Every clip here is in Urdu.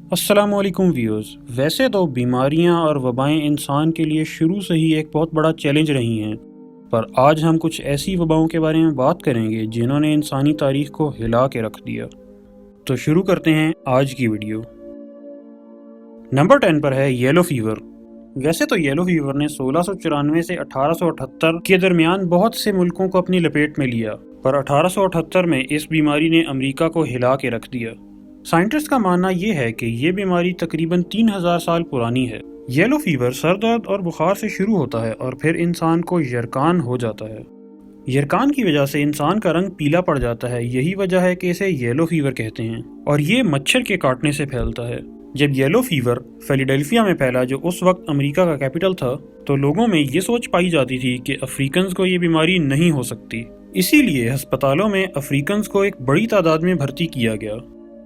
السلام علیکم ویورز۔ ویسے تو بیماریاں اور وبائیں انسان کے لیے شروع سے ہی ایک بہت بڑا چیلنج رہی ہیں، پر آج ہم کچھ ایسی وباؤں کے بارے میں بات کریں گے جنہوں نے انسانی تاریخ کو ہلا کے رکھ دیا۔ تو شروع کرتے ہیں آج کی ویڈیو۔ نمبر 10 پر ہے یلو فیور۔ ویسے تو یلو فیور نے 1694 سے 1878 کے درمیان بہت سے ملکوں کو اپنی لپیٹ میں لیا، پر 1878 میں اس بیماری نے امریکہ کو ہلا کے رکھ دیا۔ سائنٹسٹ کا ماننا یہ ہے کہ یہ بیماری تقریباً 3000 سال پرانی ہے۔ یلو فیور سر درد اور بخار سے شروع ہوتا ہے اور پھر انسان کو یرکان ہو جاتا ہے۔ یرکان کی وجہ سے انسان کا رنگ پیلا پڑ جاتا ہے، یہی وجہ ہے کہ اسے یلو فیور کہتے ہیں، اور یہ مچھر کے کاٹنے سے پھیلتا ہے۔ جب یلو فیور فیلاڈیلفیا میں پھیلا، جو اس وقت امریکہ کا کیپٹل تھا، تو لوگوں میں یہ سوچ پائی جاتی تھی کہ افریقنز کو یہ بیماری نہیں ہو سکتی، اسی لیے ہسپتالوں میں افریقنز کو ایک بڑی تعداد میں بھرتی کیا گیا۔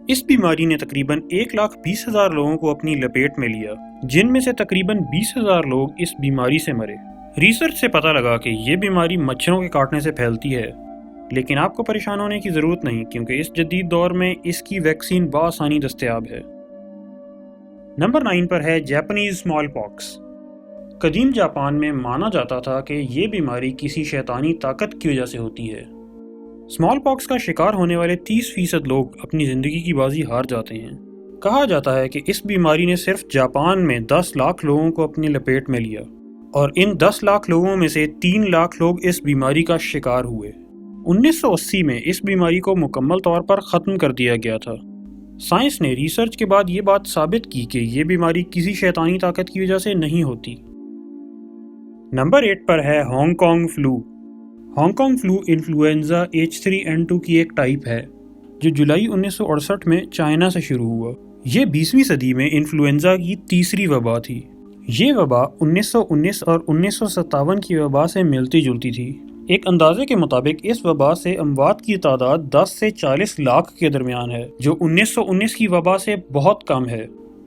اس بیماری نے تقریباً 1,20,000 لوگوں کو اپنی لپیٹ میں لیا، جن میں سے تقریباً 20,000 لوگ اس بیماری سے مرے۔ ریسرچ سے پتہ لگا کہ یہ بیماری مچھروں کے کاٹنے سے پھیلتی ہے، لیکن آپ کو پریشان ہونے کی ضرورت نہیں، کیونکہ اس جدید دور میں اس کی ویکسین بآسانی دستیاب ہے۔ نمبر 9 پر ہے جاپانیز اسمال پاکس۔ قدیم جاپان میں مانا جاتا تھا کہ یہ بیماری کسی شیطانی طاقت کی وجہ سے ہوتی ہے۔ اسمال پاکس کا شکار ہونے والے 30% لوگ اپنی زندگی کی بازی ہار جاتے ہیں۔ کہا جاتا ہے کہ اس بیماری نے صرف جاپان میں 10 لاکھ لوگوں کو اپنی لپیٹ میں لیا، اور ان 10 لاکھ لوگوں میں سے 3 لاکھ لوگ اس بیماری کا شکار ہوئے۔ 1980 میں اس بیماری کو مکمل طور پر ختم کر دیا گیا تھا۔ سائنس نے ریسرچ کے بعد یہ بات ثابت کی کہ یہ بیماری کسی شیطانی طاقت کی وجہ سے نہیں ہوتی۔ نمبر 8 پر ہے Hong Kong flu. Hong Kong flu influenza H3N2 کی ایک ٹائپ ہے، جو جولائی 1968 میں چائنا سے شروع ہوا۔ یہ 20ویں صدی میں انفلوئنزا کی تیسری وبا تھی۔ یہ وبا 1919 اور 1957 کی وبا سے ملتی جلتی تھی۔ ایک اندازے کے مطابق اس وبا سے اموات کی تعداد 10 سے 40 لاکھ کے درمیان ہے، جو 1919 کی وبا سے بہت کم ہے،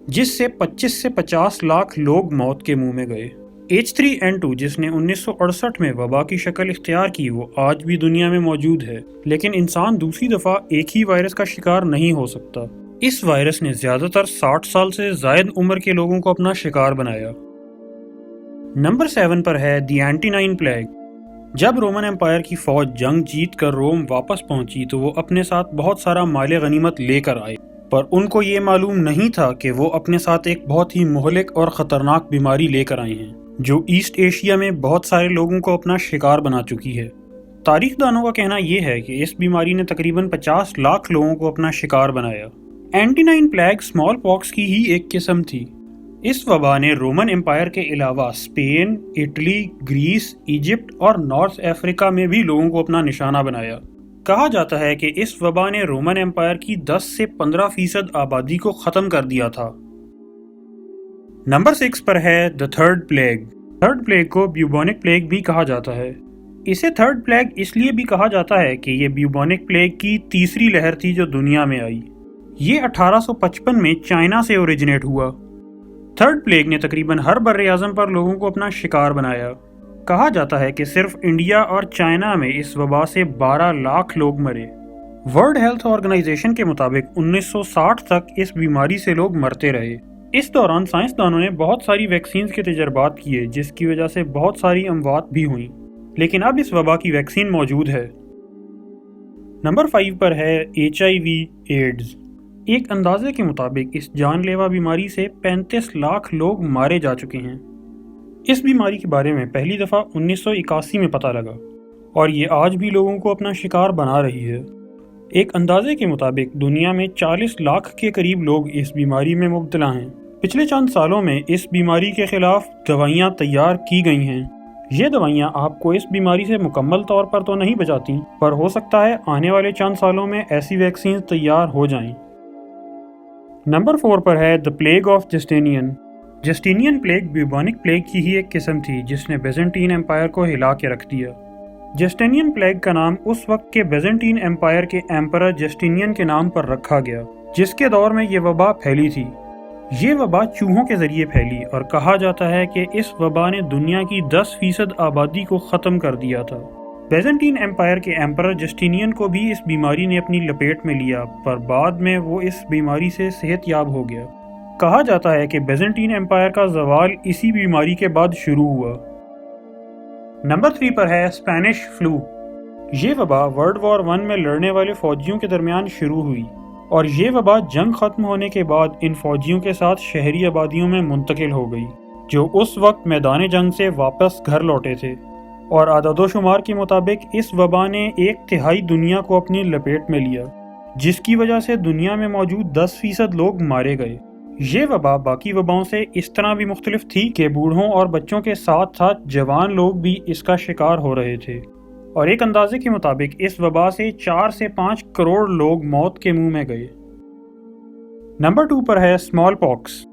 جس سے 25 سے 50 لاکھ لوگ موت کے منہ میں گئے۔ H3N2 جس نے 1968 میں وبا کی شکل اختیار کی، وہ آج بھی دنیا میں موجود ہے، لیکن انسان دوسری دفعہ ایک ہی وائرس کا شکار نہیں ہو سکتا۔ اس وائرس نے زیادہ تر 60 سال سے زائد عمر کے لوگوں کو اپنا شکار بنایا۔ نمبر 7 پر ہے دی اینٹینائن پلیگ۔ جب رومن امپائر کی فوج جنگ جیت کر روم واپس پہنچی تو وہ اپنے ساتھ بہت سارا مال غنیمت لے کر آئے، پر ان کو یہ معلوم نہیں تھا کہ وہ اپنے ساتھ ایک بہت ہی مہلک اور خطرناک بیماری لے کر آئے ہیں، جو ایسٹ ایشیا میں بہت سارے لوگوں کو اپنا شکار بنا چکی ہے۔ تاریخ دانوں کا کہنا یہ ہے کہ اس بیماری نے تقریباً 50 لاکھ لوگوں کو اپنا شکار بنایا۔ اینٹینائن پلیگ اسمال پاکس کی ہی ایک قسم تھی۔ اس وبا نے رومن امپائر کے علاوہ اسپین، اٹلی، گریس، ایجپٹ اور نارتھ افریقہ میں بھی لوگوں کو اپنا نشانہ بنایا۔ کہا جاتا ہے کہ اس وبا نے رومن امپائر کی 10 سے 15% آبادی کو ختم کر دیا تھا۔ نمبر 6 پر ہے the third plague. Third plague کو بیوبونک پلیگ بھی کہا جاتا ہے۔ اسے تھرڈ پلیگ اس لیے بھی کہا جاتا ہے کہ یہ بیوبونک پلیگ کی تیسری لہر تھی جو دنیا میں آئی۔ یہ 1855 میں چائنا سے اوریجنیٹ ہوا۔ تھرڈ پلیگ نے تقریباً ہر بر اعظم پر لوگوں کو اپنا شکار بنایا۔ کہا جاتا ہے کہ صرف انڈیا اور چائنا میں اس وبا سے 12 لاکھ لوگ مرے۔ ورلڈ ہیلتھ آرگنائزیشن کے مطابق 1960 تک اس بیماری سے لوگ مرتے رہے۔ اس دوران سائنسدانوں نے بہت ساری ویکسینز کے تجربات کیے، جس کی وجہ سے بہت ساری اموات بھی ہوئیں، لیکن اب اس وبا کی ویکسین موجود ہے۔ نمبر 5 پر ہے HIV ایڈز۔ ایک اندازے کے مطابق اس جان لیوا بیماری سے 35 لاکھ لوگ مارے جا چکے ہیں۔ اس بیماری کے بارے میں پہلی دفعہ 1981 میں پتہ لگا، اور یہ آج بھی لوگوں کو اپنا شکار بنا رہی ہے۔ ایک اندازے کے مطابق دنیا میں 40 لاکھ کے قریب لوگ اس بیماری میں مبتلا ہیں۔ پچھلے چند سالوں میں اس بیماری کے خلاف دوائیاں تیار کی گئی ہیں۔ یہ دوائیاں آپ کو اس بیماری سے مکمل طور پر تو نہیں بچاتی، پر ہو سکتا ہے آنے والے چند سالوں میں ایسی ویکسین تیار ہو جائیں۔ نمبر 4 پر ہے the plague of Justinian. Justinian plague bubonic plague کی ہی ایک قسم تھی جس نے بیزنٹین امپائر کو ہلا کے رکھ دیا۔ جسٹینین پلیگ کا نام اس وقت کے بیزنٹین امپائر کے ایمپرر جسٹینین کے نام پر رکھا گیا، جس کے دور میں یہ وبا پھیلی تھی۔ یہ وبا چوہوں کے ذریعے پھیلی، اور کہا جاتا ہے کہ اس وبا نے دنیا کی 10% آبادی کو ختم کر دیا تھا۔ بیزنٹین امپائر کے ایمپرر جسٹینین کو بھی اس بیماری نے اپنی لپیٹ میں لیا، پر بعد میں وہ اس بیماری سے صحت یاب ہو گیا۔ کہا جاتا ہے کہ بیزنٹین ایمپائر کا زوال اسی بیماری کے بعد شروع ہوا۔ نمبر 3 پر ہے اسپینش فلو۔ یہ وبا ورلڈ وار 1 میں لڑنے والے فوجیوں کے درمیان شروع ہوئی اور یہ وبا جنگ ختم ہونے کے بعد ان فوجیوں کے ساتھ شہری آبادیوں میں منتقل ہو گئی جو اس وقت میدان جنگ سے واپس گھر لوٹے تھے، اور اعداد و شمار کے مطابق اس وبا نے 1/3 دنیا کو اپنی لپیٹ میں لیا، جس کی وجہ سے دنیا میں موجود 10% لوگ مارے گئے۔ یہ وبا باقی وباؤں سے اس طرح بھی مختلف تھی کہ بوڑھوں اور بچوں کے ساتھ ساتھ جوان لوگ بھی اس کا شکار ہو رہے تھے، اور ایک اندازے کے مطابق اس وبا سے 4 سے 5 کروڑ لوگ موت کے منہ میں گئے۔ نمبر 2 پر ہے اسمال پاکس۔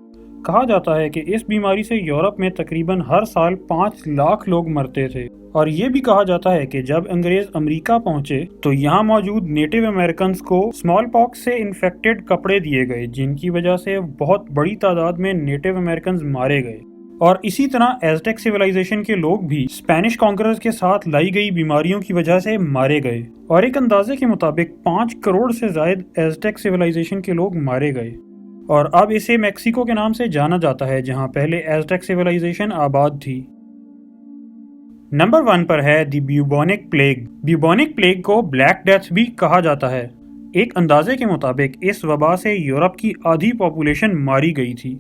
کہا جاتا ہے کہ اس بیماری سے یورپ میں تقریباً ہر سال 5 لاکھ لوگ مرتے تھے، اور یہ بھی کہا جاتا ہے کہ جب انگریز امریکہ پہنچے تو یہاں موجود نیٹو امریکنز کو اسمال پاکس سے انفیکٹڈ کپڑے دیے گئے، جن کی وجہ سے بہت بڑی تعداد میں نیٹو امریکنز مارے گئے۔ اور اسی طرح ایزٹیک سویلائزیشن کے لوگ بھی اسپینش کانکررز کے ساتھ لائی گئی بیماریوں کی وجہ سے مارے گئے، اور ایک اندازے کے مطابق 5 کروڑ سے زائد ایزٹیک سویلائزیشن کے لوگ مارے گئے، اور اب اسے میکسیکو کے نام سے جانا جاتا ہے جہاں پہلے ایزٹیک سویلائزیشن آباد تھی۔ نمبر 1 پر ہے دی بیوبونک پلیگ۔ بیوبونک پلیگ کو بلیک ڈیتھ بھی کہا جاتا ہے۔ ایک اندازے کے مطابق اس وبا سے یورپ کی آدھی پاپولیشن ماری گئی تھی۔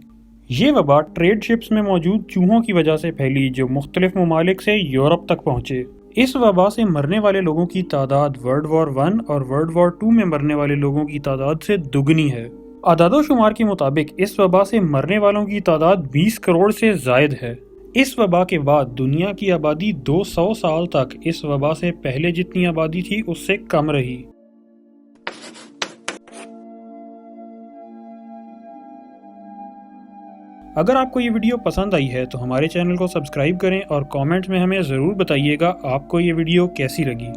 یہ وبا ٹریڈ شپس میں موجود چوہوں کی وجہ سے پھیلی جو مختلف ممالک سے یورپ تک پہنچے۔ اس وبا سے مرنے والے لوگوں کی تعداد ورلڈ وار 1 اور ورلڈ وار 2 میں مرنے والے لوگوں کی تعداد سے دگنی ہے۔ اعداد و شمار کے مطابق اس وبا سے مرنے والوں کی تعداد 20 کروڑ سے زائد ہے۔ اس وبا کے بعد دنیا کی آبادی 200 سال تک اس وبا سے پہلے جتنی آبادی تھی اس سے کم رہی۔ اگر آپ کو یہ ویڈیو پسند آئی ہے تو ہمارے چینل کو سبسکرائب کریں اور کامنٹ میں ہمیں ضرور بتائیے گا آپ کو یہ ویڈیو کیسی لگی۔